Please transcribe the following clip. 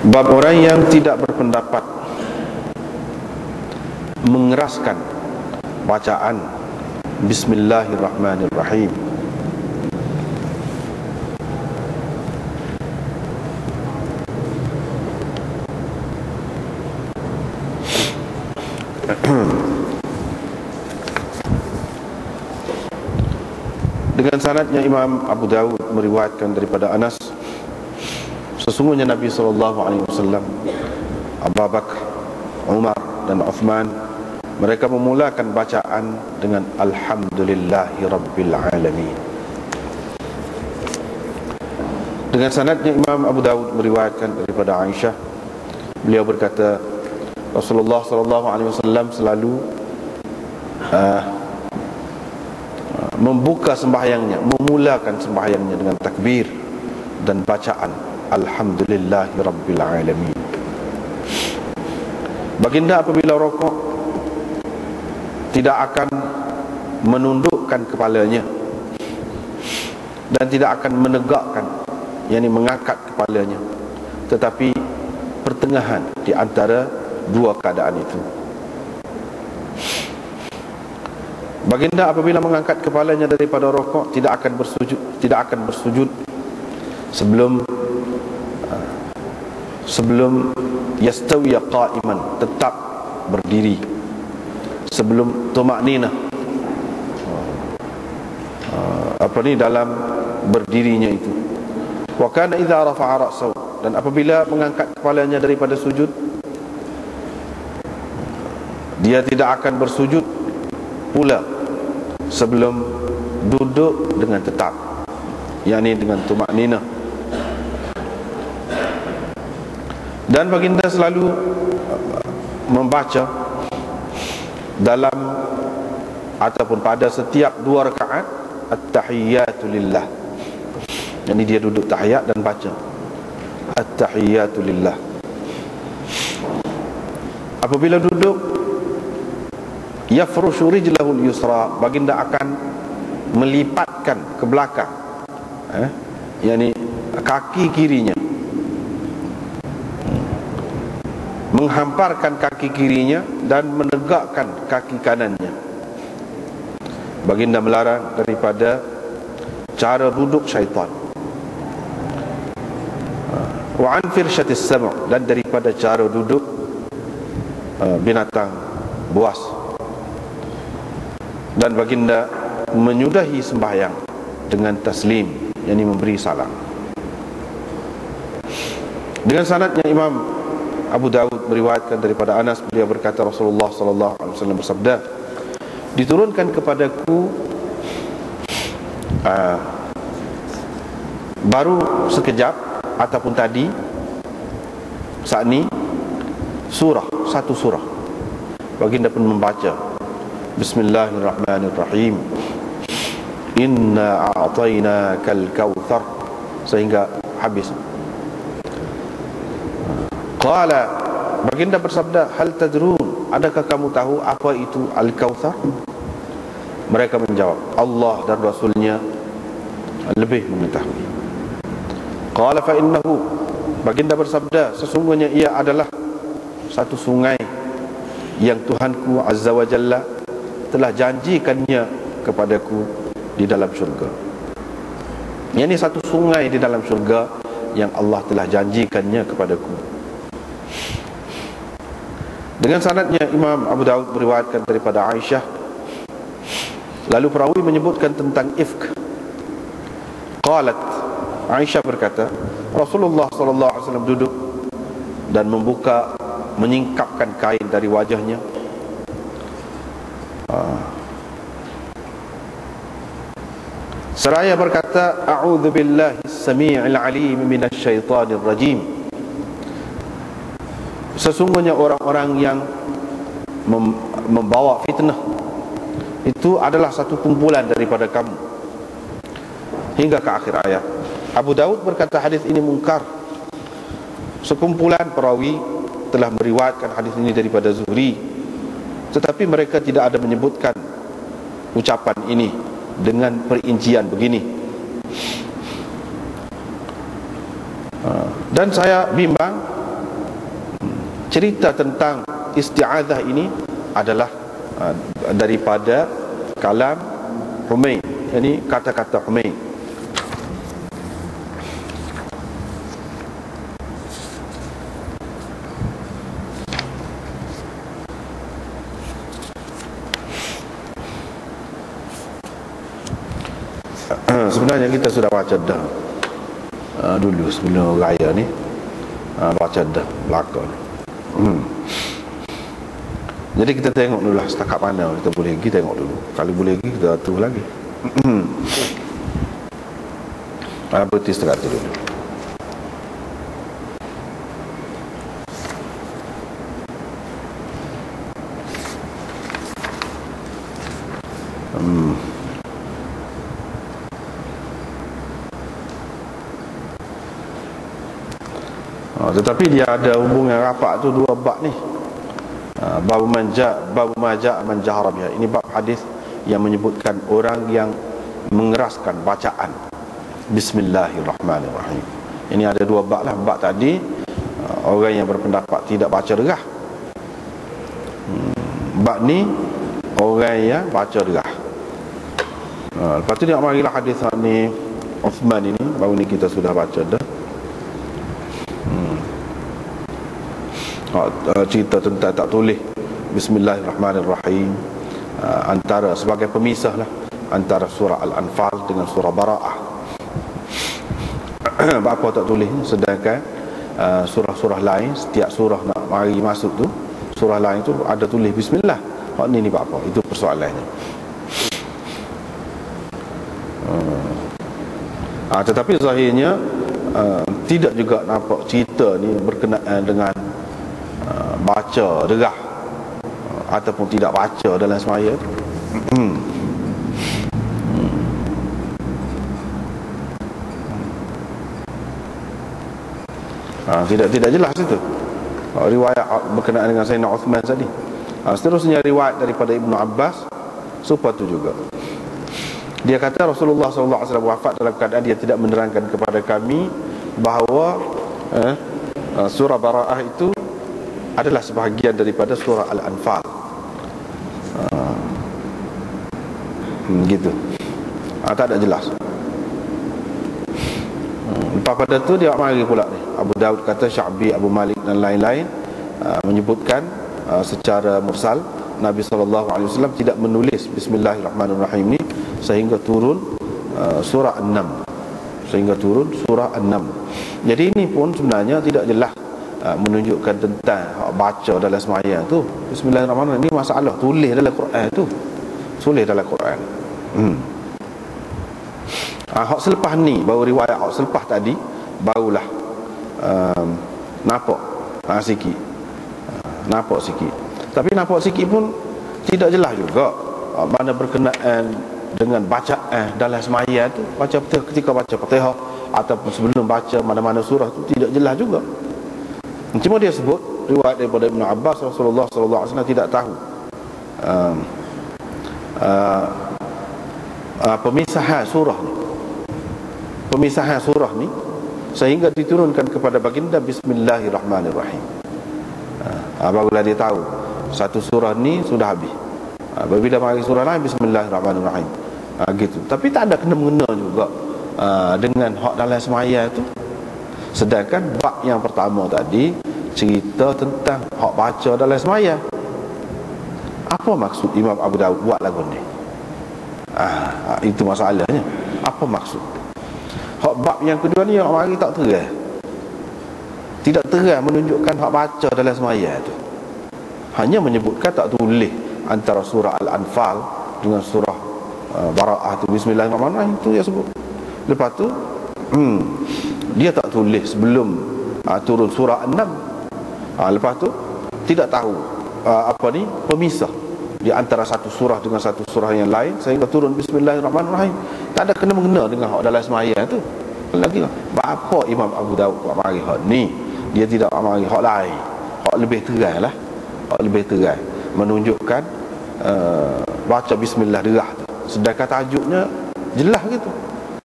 Bab orang yang tidak berpendapat mengeraskan bacaan Bismillahirrahmanirrahim. Dengan sanadnya Imam Abu Dawud meriwayatkan daripada Anas, sesungguhnya Nabi SAW, Abu Bakar, Umar dan Uthman, mereka memulakan bacaan dengan Alhamdulillahi Rabbil Alamin. Dengan sanadnya Imam Abu Dawud meriwayatkan daripada Aisyah, beliau berkata, Rasulullah SAW selalu membuka sembahyangnya, memulakan sembahyangnya dengan takbir dan bacaan Alhamdulillahi Rabbil Alamin. Baginda apabila rokok tidak akan menundukkan kepalanya dan tidak akan menegakkan, yakni mengangkat kepalanya, tetapi pertengahan di antara dua keadaan itu. Baginda apabila mengangkat kepalanya daripada rokok tidak akan bersujud sebelum yastawiya qa'iman, tetap berdiri, sebelum tumakninah, dalam berdirinya itu. Wa kana idza rafa'a ra'sahu, dan apabila mengangkat kepalanya daripada sujud, dia tidak akan bersujud pula sebelum duduk dengan tetap, yakni dengan tumakninah. Dan baginda selalu membaca dalam ataupun pada setiap dua rakaat at-tahiyyatu lillah, yakni dia duduk tahiyat dan baca at-tahiyyatu lillah. Apabila duduk, yafrushu rijlahul yusra, baginda akan melipatkan ke belakang, yakni kaki kirinya, menghamparkan kaki kirinya dan menegakkan kaki kanannya. Baginda melarang daripada cara duduk syaitan. Wa an firshatis sam', dan daripada cara duduk binatang buas. Dan baginda menyudahi sembahyang dengan taslim, yakni memberi salam. Dengan sanadnya Imam Abu Dawud meriwayatkan daripada Anas, beliau berkata, Rasulullah SAW bersabda, diturunkan kepadaku baru sekejap ataupun tadi saat ini satu surah. Baginda pun membaca Bismillahirrahmanirrahim, Inna a'tainakal kautsar, sehingga habis. Qala, baginda bersabda, hal tadrun, adakah kamu tahu apa itu al-kautsar? Mereka menjawab, Allah dan Rasulnya lebih mengetahui. Qala fa innahu, baginda bersabda, sesungguhnya ia adalah satu sungai yang Tuhanku Azza wa Jalla telah janjikannya kepadaku di dalam syurga. Ini satu sungai di dalam syurga yang Allah telah janjikannya kepadaku. Dengan sanadnya Imam Abu Dawud meriwayatkan daripada Aisyah, lalu perawi menyebutkan tentang ifk. Qalat, Aisyah berkata, Rasulullah SAW duduk dan menyingkapkan kain dari wajahnya. Seraya berkata, A'udzu billahi as-sami'il 'alim minasy syaithanir rajim. Sesungguhnya orang-orang yang membawa fitnah itu adalah satu kumpulan daripada kamu, hingga ke akhir ayat. Abu Dawud berkata hadis ini mungkar. Sekumpulan perawi telah meriwayatkan hadis ini daripada Zuhri, tetapi mereka tidak ada menyebutkan ucapan ini dengan perincian begini. Dan saya bimbang cerita tentang isti'adzah ini adalah daripada kalam Humaid, ini kata-kata Humaid. Sebenarnya kita sudah baca dah dulu sebelum raya ni, baca dah belakang. Jadi kita tengok dulu lah setakat mana kita boleh pergi, tengok dulu. Kalau boleh pergi kita atur lagi. Berhenti setakat tu dulu. Tetapi dia ada hubungan rapat tu dua bab ni. Bab majah man jahara biha. Ini bab hadis yang menyebutkan orang yang mengeraskan bacaan Bismillahirrahmanirrahim. Ini ada dua bab lah. Bab tadi orang yang berpendapat tidak baca derah. Bab ni orang yang baca derah. Lepas tu dia marilah hadis ni Uthman ini, baru ni kita sudah baca dah. Cerita tentang tak tulis Bismillahirrahmanirrahim, antara sebagai pemisah lah antara surah Al-Anfal dengan surah Bara'ah. Apa tak tulis, sedangkan surah-surah lain, setiap surah nak mari masuk tu, surah lain tu ada tulis Bismillah. Hak ni apa? Itu persoalannya. Tetapi zahirnya tidak juga nampak cerita ni berkenaan dengan baca derah ataupun tidak baca dalam semaya. Tidak jelas itu riwayat berkenaan dengan Sayyidina Uthman tadi. Seterusnya riwayat daripada Ibnu Abbas serupa tu juga. Dia kata Rasulullah SAW wafat dalam keadaan dia tidak menerangkan kepada kami bahawa surah Bara'ah itu adalah sebahagian daripada surah Al-Anfal. Gitu. Tak ada jelas. Lepas pada tu dia mari pula ni. Abu Daud kata, Sya'bi, Abu Malik dan lain-lain menyebutkan secara mursal Nabi SAW tidak menulis Bismillahirrahmanirrahim ni sehingga turun surah An-Naml. Sehingga turun surah An-Naml. Jadi ini pun sebenarnya tidak jelas menunjukkan tentang baca dalam sembahyang tu. Bismillahirrahmanirrahim ni masalah tulis dalam Quran tu. Tulis dalam Quran. Hak selepas ni, baru riwayat hak selepas tadi barulah nampak sikit. Nampak sikit. Tapi nampak sikit pun tidak jelas juga mana berkenaan dengan bacaan dalam sembahyang tu. Baca ketika baca Fatihah ataupun sebelum baca mana-mana surah tu tidak jelas juga. Cuma dia sebut riwayat daripada Ibnu Abbas, Rasulullah SAW tidak tahu pemisahan surah ni. Pemisahan surah ni sehingga diturunkan kepada baginda Bismillahirrahmanirrahim. Barulah dia tahu satu surah ni sudah habis. Bila mari surah lain Bismillahirrahmanirrahim. Gitu. Tapi tak ada kena-mengena juga dengan hak dalam sembahyang tu. Sedangkan bab yang pertama tadi cerita tentang hak baca dalam sembahyang. Apa maksud Imam Abu Daud buat lagu ni? Itu masalahnya. Apa maksud? Hak bab yang kedua ni yang mari tak terang. Tidak terang menunjukkan hak baca dalam sembahyang tu. Hanya menyebutkan tak tulis antara surah Al-Anfal dengan surah Bara'ah tu Bismillahirrahmanirrahim tu dia sebut. Lepas tu dia tak tulis sebelum turun surah An-Naml. Lepas tu tidak tahu pemisah di antara satu surah dengan satu surah yang lain sehingga turun Bismillahirrahmanirrahim. Tak ada kena mengena dengan hak dalam sembahyang tu. Lagi apa Imam Abu Daud buat mari hak ni, dia tidak mari hak lain, hak lebih terang lah, hak lebih terang menunjukkan baca bismillah derah tu. Sedangkan tajuknya jelas gitu.